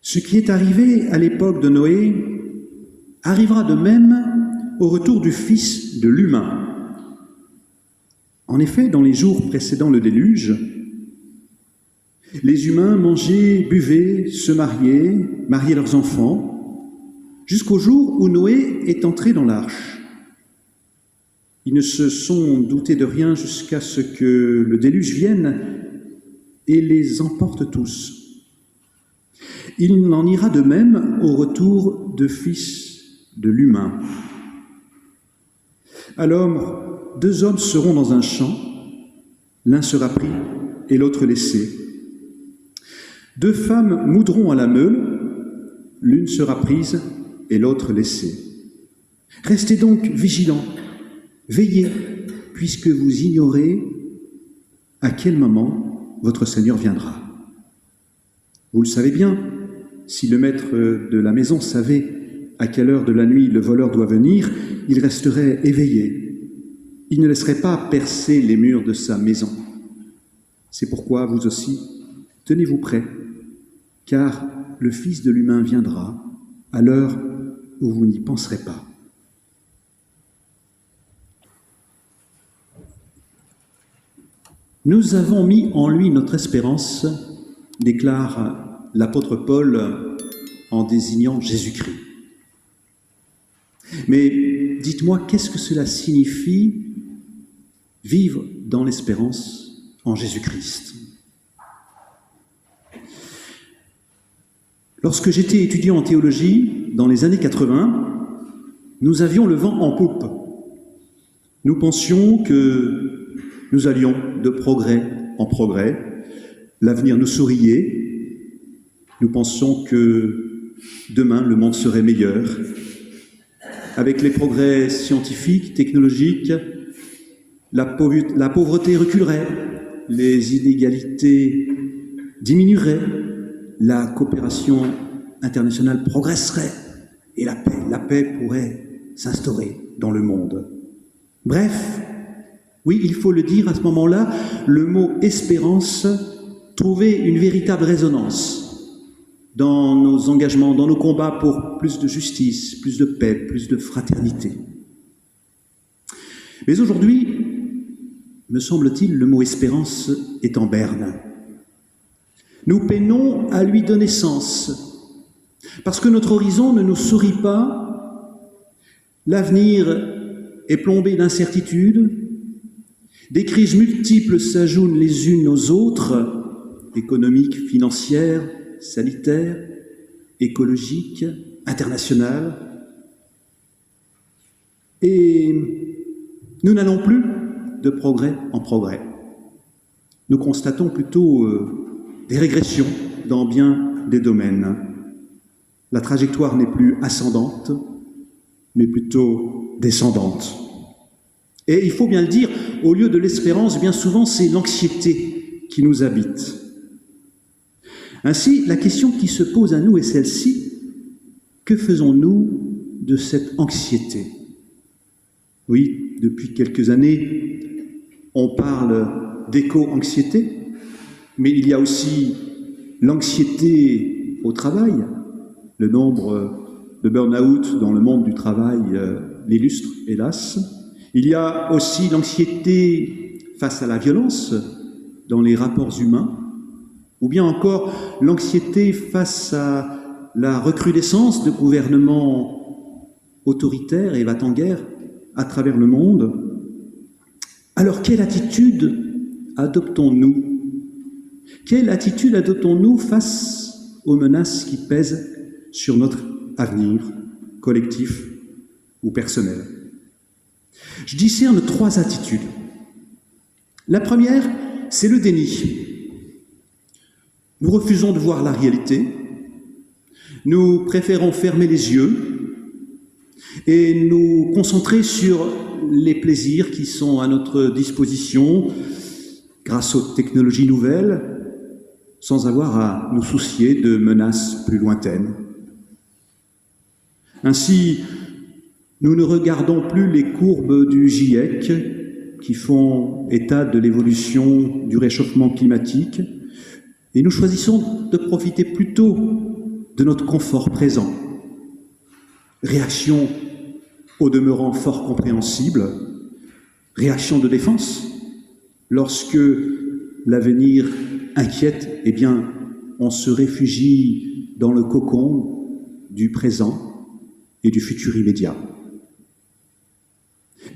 Ce qui est arrivé à l'époque de Noé arrivera de même au retour du Fils de l'humain. En effet, dans les jours précédant le déluge, les humains mangeaient, buvaient, se mariaient leurs enfants, jusqu'au jour où Noé est entré dans l'arche. Ils ne se sont doutés de rien jusqu'à ce que le déluge vienne et les emporte tous. Il en ira de même au retour du Fils de l'humain. Alors, 2 hommes seront dans un champ, l'un sera pris et l'autre laissé. 2 femmes moudront à la meule, l'une sera prise et l'autre laissée. Restez donc vigilants, veillez, puisque vous ignorez à quel moment votre Seigneur viendra. Vous le savez bien, si le maître de la maison savait à quelle heure de la nuit le voleur doit venir, il resterait éveillé. Il ne laisserait pas percer les murs de sa maison. C'est pourquoi, vous aussi, tenez-vous prêts, car le Fils de l'humain viendra à l'heure où vous n'y penserez pas. Nous avons mis en lui notre espérance, déclare l'apôtre Paul en désignant Jésus-Christ. Mais dites-moi, qu'est-ce que cela signifie vivre dans l'espérance en Jésus-Christ? Lorsque j'étais étudiant en théologie, dans les années 80, nous avions le vent en poupe. Nous pensions que nous allions de progrès en progrès, l'avenir nous souriait, nous pensions que demain le monde serait meilleur. Avec les progrès scientifiques, technologiques, la pauvreté reculerait, les inégalités diminueraient, la coopération internationale progresserait et la paix pourrait s'instaurer dans le monde. Bref, oui, il faut le dire à ce moment-là, le mot « espérance » trouvait une véritable résonance dans nos engagements, dans nos combats pour plus de justice, plus de paix, plus de fraternité. Mais aujourd'hui, me semble-t-il, le mot « espérance » est en berne. Nous peinons à lui donner sens, parce que notre horizon ne nous sourit pas, l'avenir est plombé d'incertitudes, des crises multiples s'ajoutent les unes aux autres, économiques, financières, sanitaires, écologiques, internationales. Et nous n'allons plus de progrès en progrès. Nous constatons plutôt des régressions dans bien des domaines. La trajectoire n'est plus ascendante, mais plutôt descendante. Et il faut bien le dire, au lieu de l'espérance, bien souvent, c'est l'anxiété qui nous habite. Ainsi, la question qui se pose à nous est celle-ci: que faisons-nous de cette anxiété? Oui, depuis quelques années, on parle d'éco-anxiété, mais il y a aussi l'anxiété au travail. Le nombre de burn-out dans le monde du travail l'illustre, hélas. Il y a aussi l'anxiété face à la violence dans les rapports humains, ou bien encore l'anxiété face à la recrudescence de gouvernements autoritaires et va-t-en-guerre à travers le monde. Alors, quelle attitude adoptons-nous? Quelle attitude adoptons-nous face aux menaces qui pèsent sur notre avenir collectif ou personnel? Je discerne 3 attitudes. La première, c'est le déni. Nous refusons de voir la réalité, nous préférons fermer les yeux et nous concentrer sur les plaisirs qui sont à notre disposition grâce aux technologies nouvelles, sans avoir à nous soucier de menaces plus lointaines. Ainsi, nous ne regardons plus les courbes du GIEC qui font état de l'évolution du réchauffement climatique et nous choisissons de profiter plutôt de notre confort présent. Réaction au demeurant fort compréhensible, réaction de défense. Lorsque l'avenir inquiète, eh bien, on se réfugie dans le cocon du présent et du futur immédiat.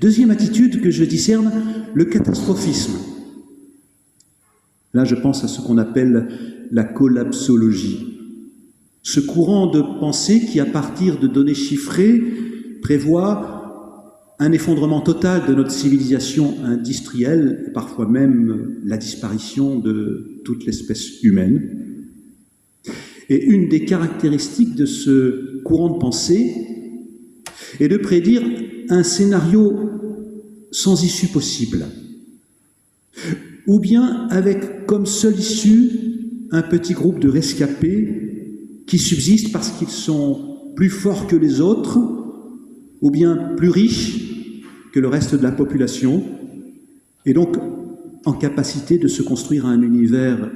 Deuxième attitude que je discerne, le catastrophisme. Là, je pense à ce qu'on appelle la collapsologie. Ce courant de pensée qui, à partir de données chiffrées, prévoit un effondrement total de notre civilisation industrielle, parfois même la disparition de toute l'espèce humaine. Et une des caractéristiques de ce courant de pensée est de prédire un scénario sans issue possible, ou bien avec comme seule issue un petit groupe de rescapés qui subsistent parce qu'ils sont plus forts que les autres, ou bien plus riches que le reste de la population, et donc en capacité de se construire un univers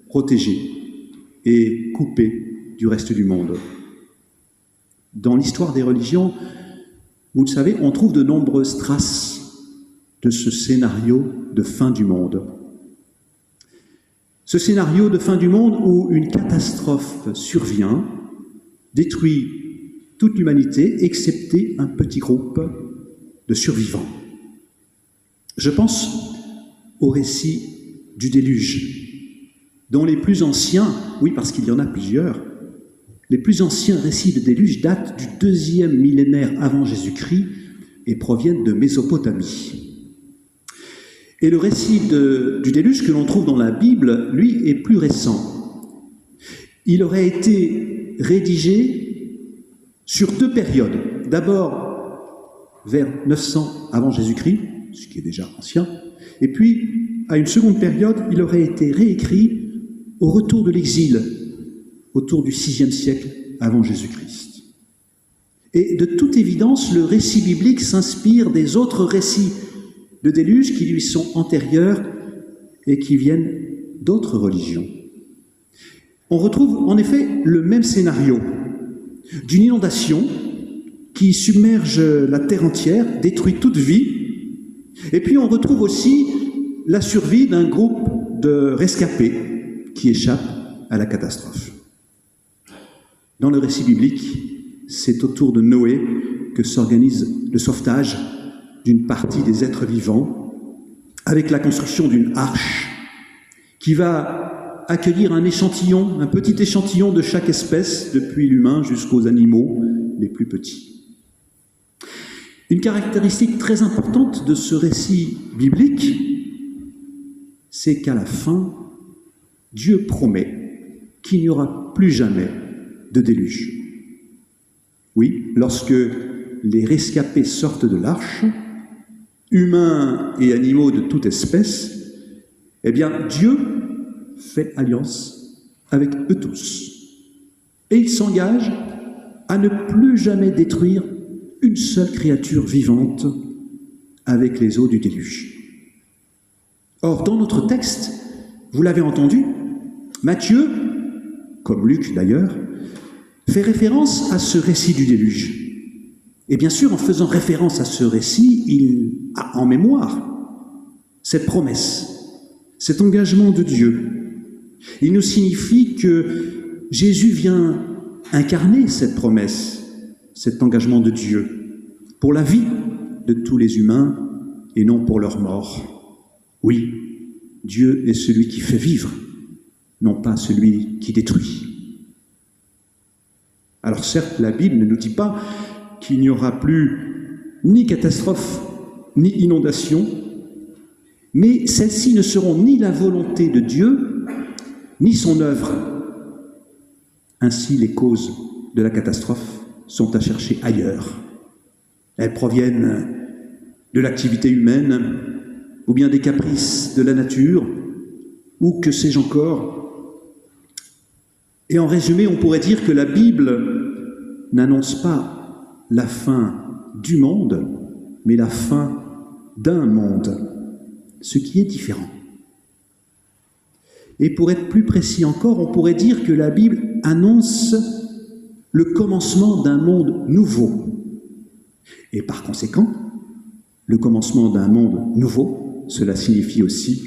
protégé et coupé du reste du monde. Dans l'histoire des religions, vous le savez, on trouve de nombreuses traces de ce scénario de fin du monde. Ce scénario de fin du monde où une catastrophe survient, détruit toute l'humanité, excepté un petit groupe de survivants. Je pense au récit du déluge, dont les plus anciens, oui parce qu'il y en a plusieurs, les plus anciens récits de déluge datent du 2e millénaire avant Jésus-Christ et proviennent de Mésopotamie. Et le récit du déluge que l'on trouve dans la Bible, lui, est plus récent. Il aurait été rédigé sur 2 périodes. D'abord, vers 900 avant Jésus-Christ, ce qui est déjà ancien, et puis, à une seconde période, il aurait été réécrit au retour de l'exil, autour du VIe siècle avant Jésus-Christ. Et de toute évidence, le récit biblique s'inspire des autres récits de déluge qui lui sont antérieurs et qui viennent d'autres religions. On retrouve en effet le même scénario d'une inondation qui submerge la terre entière, détruit toute vie, et puis on retrouve aussi la survie d'un groupe de rescapés qui échappent à la catastrophe. Dans le récit biblique, c'est autour de Noé que s'organise le sauvetage d'une partie des êtres vivants, avec la construction d'une arche qui va accueillir un échantillon, un petit échantillon de chaque espèce, depuis l'humain jusqu'aux animaux les plus petits. Une caractéristique très importante de ce récit biblique, c'est qu'à la fin, Dieu promet qu'il n'y aura plus jamais de déluge. Oui, lorsque les rescapés sortent de l'arche, humains et animaux de toute espèce, eh bien Dieu fait alliance avec eux tous. Et il s'engage à ne plus jamais détruire une seule créature vivante avec les eaux du déluge. Or, dans notre texte, vous l'avez entendu, Matthieu, comme Luc d'ailleurs, fait référence à ce récit du déluge. Et bien sûr, en faisant référence à ce récit, il a en mémoire cette promesse, cet engagement de Dieu. Il nous signifie que Jésus vient incarner cette promesse, cet engagement de Dieu, pour la vie de tous les humains et non pour leur mort. Oui, Dieu est celui qui fait vivre, non pas celui qui détruit. Alors certes, la Bible ne nous dit pas qu'il n'y aura plus ni catastrophe, ni inondation, mais celles-ci ne seront ni la volonté de Dieu, ni son œuvre. Ainsi, les causes de la catastrophe sont à chercher ailleurs. Elles proviennent de l'activité humaine, ou bien des caprices de la nature, ou que sais-je encore. Et en résumé, on pourrait dire que la Bible n'annonce pas la fin du monde, mais la fin d'un monde, ce qui est différent. Et pour être plus précis encore, on pourrait dire que la Bible annonce le commencement d'un monde nouveau. Et par conséquent, le commencement d'un monde nouveau, cela signifie aussi,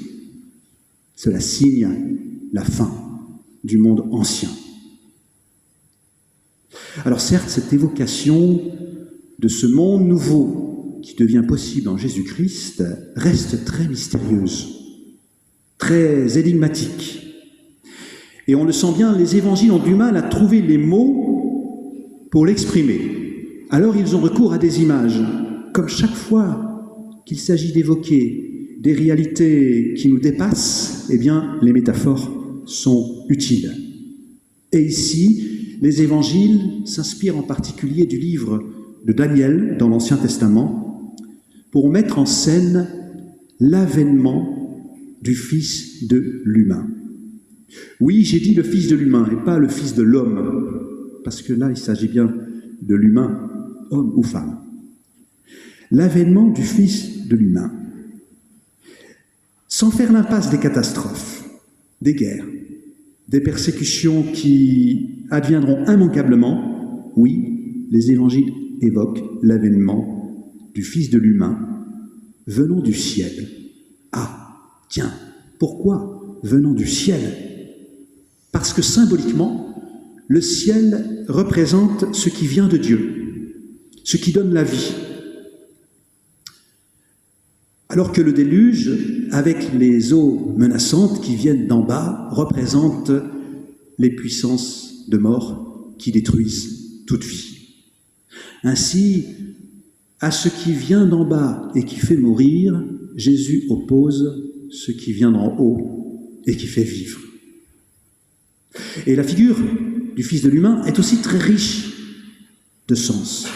cela signe la fin du monde ancien. Alors certes, cette évocation de ce monde nouveau qui devient possible en Jésus-Christ reste très mystérieuse, très énigmatique. Et on le sent bien, les évangiles ont du mal à trouver les mots pour l'exprimer. Alors ils ont recours à des images, comme chaque fois qu'il s'agit d'évoquer des réalités qui nous dépassent, eh bien, les métaphores sont utiles. Et ici, les évangiles s'inspirent en particulier du livre de Daniel dans l'Ancien Testament pour mettre en scène l'avènement du Fils de l'humain. Oui, j'ai dit le Fils de l'humain et pas le Fils de l'homme, parce que là, il s'agit bien de l'humain, homme ou femme. L'avènement du Fils de l'humain. Sans faire l'impasse des catastrophes, des guerres, des persécutions qui adviendront immanquablement, oui, les évangiles évoquent l'avènement du Fils de l'humain venant du ciel. Ah, tiens, pourquoi venant du ciel? Parce que symboliquement, le ciel représente ce qui vient de Dieu, ce qui donne la vie. Alors que le déluge, avec les eaux menaçantes qui viennent d'en bas, représente les puissances de mort qui détruisent toute vie. Ainsi, à ce qui vient d'en bas et qui fait mourir, Jésus oppose ce qui vient d'en haut et qui fait vivre. Et la figure du Fils de l'humain est aussi très riche de sens.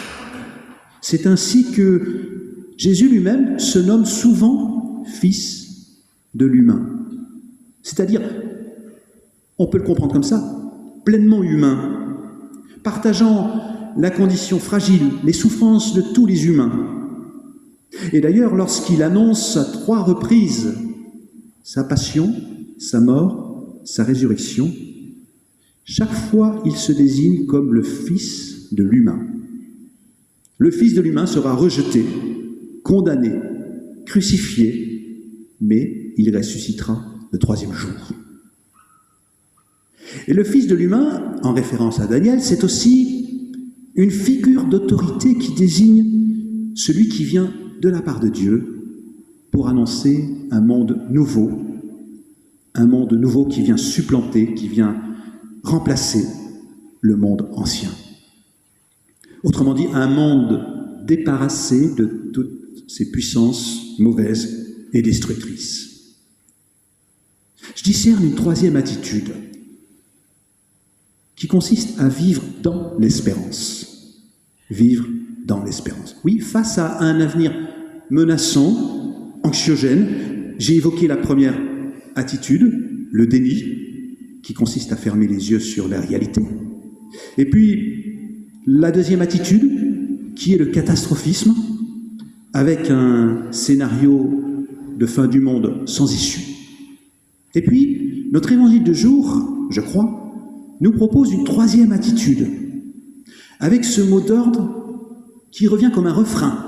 C'est ainsi que Jésus lui-même se nomme souvent Fils de l'humain. C'est-à-dire, on peut le comprendre comme ça, pleinement humain, partageant la condition fragile, les souffrances de tous les humains. Et d'ailleurs, lorsqu'il annonce à 3 reprises sa passion, sa mort, sa résurrection, chaque fois il se désigne comme le Fils de l'humain. Le Fils de l'humain sera rejeté, condamné, crucifié, mais il ressuscitera le 3e jour. Et le Fils de l'humain, en référence à Daniel, c'est aussi une figure d'autorité qui désigne celui qui vient de la part de Dieu pour annoncer un monde nouveau qui vient supplanter, qui vient remplacer le monde ancien. Autrement dit, un monde débarrassé de toutes ces puissances mauvaises et destructrices. Je discerne une 3e attitude qui consiste à vivre dans l'espérance. Vivre dans l'espérance. Oui, face à un avenir menaçant, anxiogène, j'ai évoqué la première attitude, le déni, qui consiste à fermer les yeux sur la réalité. Et puis, la 2e attitude, qui est le catastrophisme, avec un scénario de fin du monde sans issue. Et puis, notre évangile de jour, je crois, nous propose une 3e attitude, avec ce mot d'ordre qui revient comme un refrain.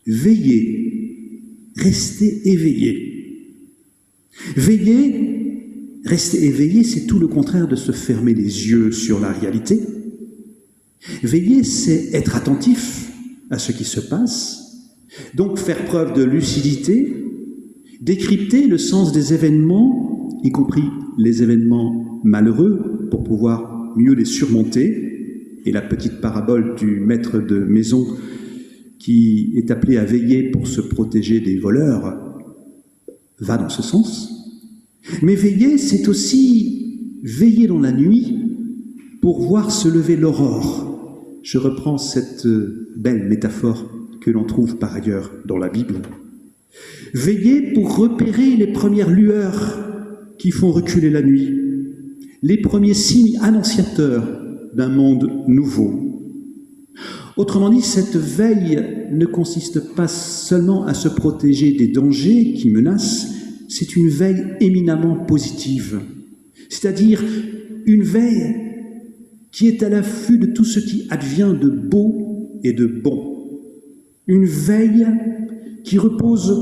Veillez, restez éveillés. Veillez, rester éveillé, c'est tout le contraire de se fermer les yeux sur la réalité. Veiller, c'est être attentif à ce qui se passe, donc faire preuve de lucidité, décrypter le sens des événements, y compris les événements malheureux, pour pouvoir mieux les surmonter. Et la petite parabole du maître de maison qui est appelé à veiller pour se protéger des voleurs va dans ce sens. Mais veiller, c'est aussi veiller dans la nuit pour voir se lever l'aurore. Je reprends cette belle métaphore que l'on trouve par ailleurs dans la Bible. Veiller pour repérer les premières lueurs qui font reculer la nuit, les premiers signes annonciateurs d'un monde nouveau. Autrement dit, cette veille ne consiste pas seulement à se protéger des dangers qui menacent, c'est une veille éminemment positive, c'est-à-dire une veille qui est à l'affût de tout ce qui advient de beau et de bon. Une veille qui repose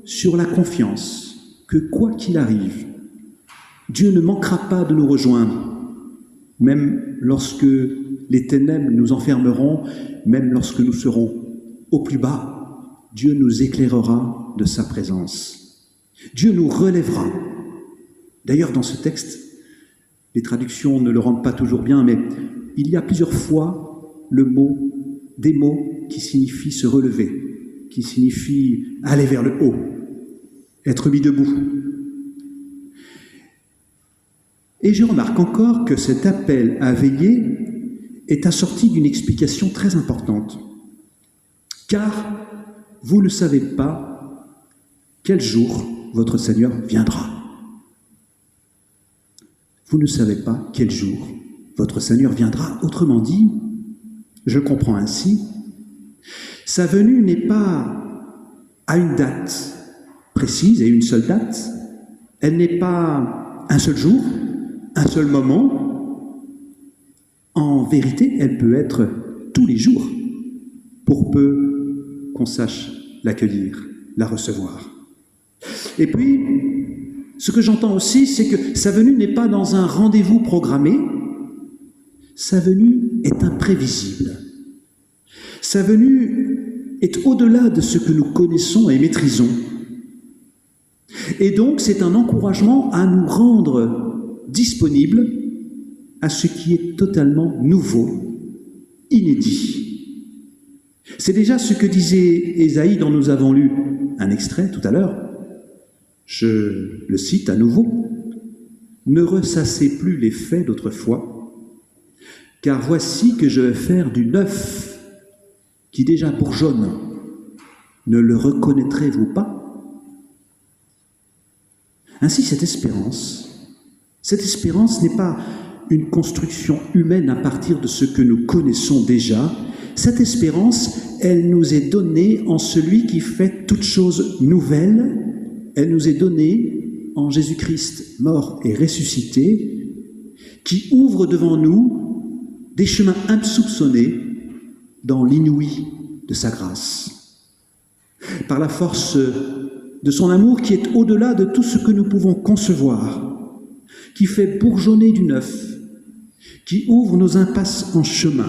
sur la confiance que quoi qu'il arrive, Dieu ne manquera pas de nous rejoindre, même lorsque les ténèbres nous enfermeront, même lorsque nous serons au plus bas, Dieu nous éclairera de sa présence. Dieu nous relèvera. D'ailleurs, dans ce texte, les traductions ne le rendent pas toujours bien, mais il y a plusieurs fois des mots qui signifient se relever, qui signifient aller vers le haut, être mis debout. Et je remarque encore que cet appel à veiller est assorti d'une explication très importante. Car vous ne savez pas quel jour votre Seigneur viendra. Vous ne savez pas quel jour votre Seigneur viendra. Autrement dit, je comprends ainsi, sa venue n'est pas à une date précise et une seule date. Elle n'est pas un seul jour, un seul moment. En vérité, elle peut être tous les jours, pour peu qu'on sache l'accueillir, la recevoir. Et puis, ce que j'entends aussi, c'est que sa venue n'est pas dans un rendez-vous programmé, sa venue est imprévisible. Sa venue est au-delà de ce que nous connaissons et maîtrisons. Et donc, c'est un encouragement à nous rendre disponibles à ce qui est totalement nouveau, inédit. C'est déjà ce que disait Ésaïe dont nous avons lu un extrait tout à l'heure. Je le cite à nouveau. « Ne ressassez plus les faits d'autrefois, car voici que je vais faire du neuf qui déjà bourgeonne. Ne le reconnaîtrez-vous pas ?» Ainsi, cette espérance n'est pas une construction humaine à partir de ce que nous connaissons déjà. Cette espérance, elle nous est donnée en celui qui fait toutes choses nouvelles. Elle nous est donnée en Jésus-Christ, mort et ressuscité, qui ouvre devant nous des chemins insoupçonnés dans l'inouï de sa grâce. Par la force de son amour qui est au-delà de tout ce que nous pouvons concevoir, qui fait bourgeonner du neuf, qui ouvre nos impasses en chemin.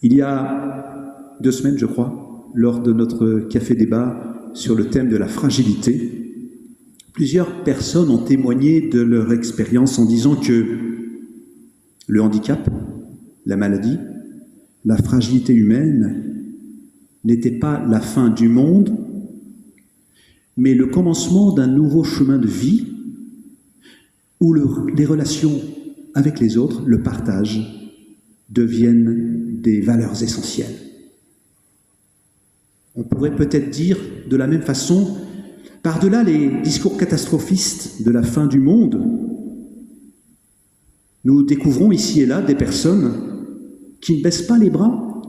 Il y a 2 semaines, je crois, lors de notre café-débat sur le thème de la fragilité, plusieurs personnes ont témoigné de leur expérience en disant que le handicap, la maladie, la fragilité humaine n'était pas la fin du monde, mais le commencement d'un nouveau chemin de vie où les relations avec les autres, le partage, deviennent des valeurs essentielles. On pourrait peut-être dire de la même façon, par-delà les discours catastrophistes de la fin du monde, nous découvrons ici et là des personnes qui ne baissent pas les bras,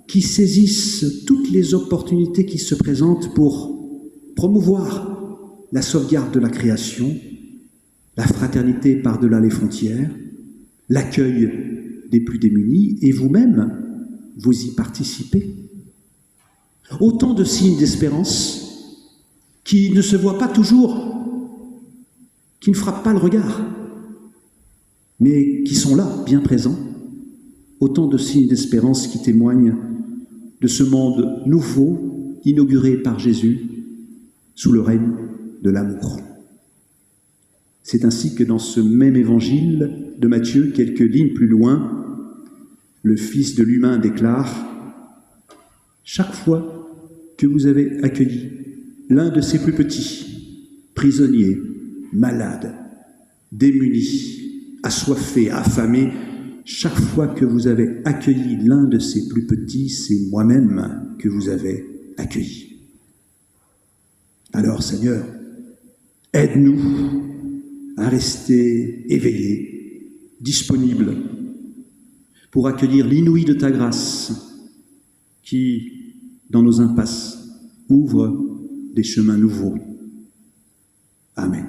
qui saisissent toutes les opportunités qui se présentent pour promouvoir la sauvegarde de la création, la fraternité par-delà les frontières, l'accueil des plus démunis, et vous-même, vous y participez. Autant de signes d'espérance qui ne se voient pas toujours, qui ne frappent pas le regard, mais qui sont là, bien présents. Autant de signes d'espérance qui témoignent de ce monde nouveau, inauguré par Jésus, sous le règne de l'amour. C'est ainsi que dans ce même évangile de Matthieu, quelques lignes plus loin, le Fils de l'humain déclare « Chaque fois que vous avez accueilli l'un de ces plus petits, prisonniers, malades, démunis, assoiffés, affamés, chaque fois que vous avez accueilli l'un de ces plus petits, c'est moi-même que vous avez accueilli. Alors, Seigneur, aide-nous à rester éveillés, disponibles, pour accueillir l'inouï de ta grâce qui, dans nos impasses, ouvre des chemins nouveaux. Amen.